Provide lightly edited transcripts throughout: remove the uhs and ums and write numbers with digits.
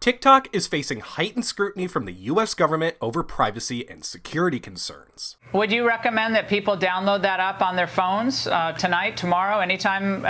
TikTok is facing heightened scrutiny from the US government over privacy and security concerns. Would you recommend that people download that app on their phones tonight, tomorrow, anytime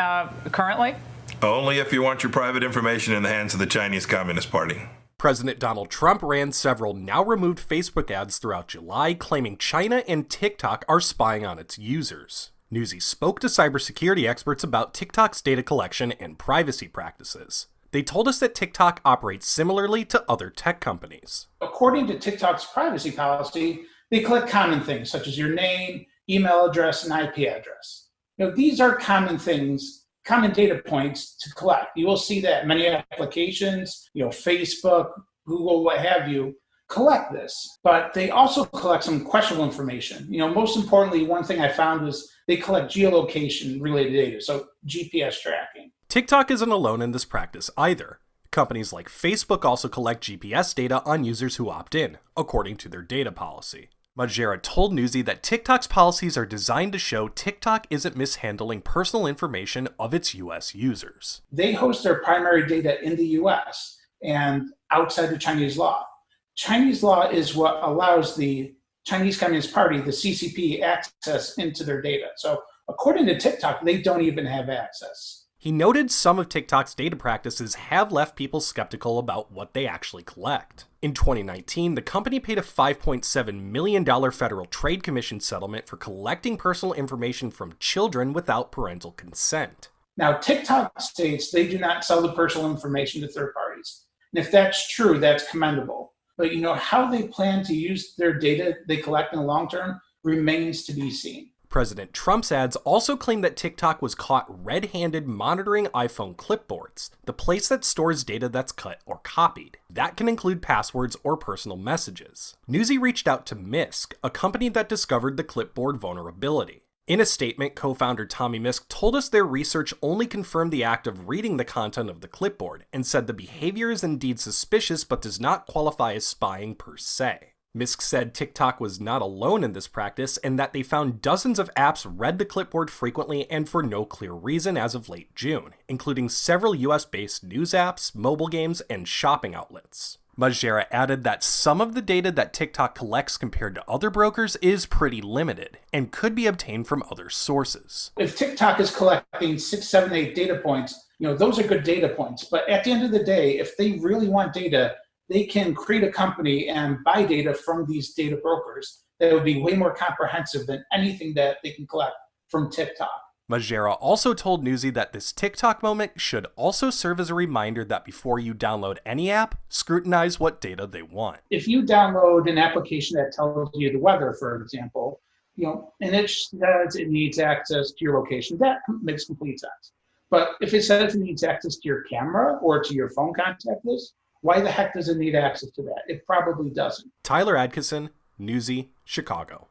currently? Only if you want your private information in the hands of the Chinese Communist Party. President Donald Trump ran several now-removed Facebook ads throughout July, claiming China and TikTok are spying on its users. Newsy spoke to cybersecurity experts about TikTok's data collection and privacy practices. They told us that TikTok operates similarly to other tech companies. According to TikTok's privacy policy, they collect common things such as your name, email address, and IP address. These are common things, common data points to collect. You will see that many applications, Facebook, Google, what have you, collect this. But they also collect some questionable information. Most importantly, one thing I found was they collect geolocation related data, so GPS tracking. TikTok isn't alone in this practice either. Companies like Facebook also collect GPS data on users who opt in, according to their data policy. Majera told Newsy that TikTok's policies are designed to show TikTok isn't mishandling personal information of its US users. They host their primary data in the US and outside of Chinese law. Chinese law is what allows the Chinese Communist Party, the CCP, access into their data. So according to TikTok, they don't even have access. He noted some of TikTok's data practices have left people skeptical about what they actually collect. In 2019, the company paid a $5.7 million Federal Trade Commission settlement for collecting personal information from children without parental consent. Now, TikTok states they do not sell the personal information to third parties. And if that's true, that's commendable. But how they plan to use their data they collect in the long term remains to be seen. President Trump's ads also claim that TikTok was caught red-handed monitoring iPhone clipboards, the place that stores data that's cut or copied. That can include passwords or personal messages. Newsy reached out to Misk, a company that discovered the clipboard vulnerability. In a statement, co-founder Tommy Misk told us their research only confirmed the act of reading the content of the clipboard and said the behavior is indeed suspicious but does not qualify as spying per se. Misk said TikTok was not alone in this practice and that they found dozens of apps read the clipboard frequently and for no clear reason as of late June, including several US-based news apps, mobile games, and shopping outlets. Majera added that some of the data that TikTok collects compared to other brokers is pretty limited and could be obtained from other sources. If TikTok is collecting 6, 7, 8 data points, those are good data points. But at the end of the day, if they really want data, they can create a company and buy data from these data brokers that would be way more comprehensive than anything that they can collect from TikTok. Majera also told Newsy that this TikTok moment should also serve as a reminder that before you download any app, scrutinize what data they want. If you download an application that tells you the weather, for example, and it says it needs access to your location, that makes complete sense. But if it says it needs access to your camera or to your phone contact list, why the heck does it need access to that? It probably doesn't. Tyler Adkisson, Newsy, Chicago.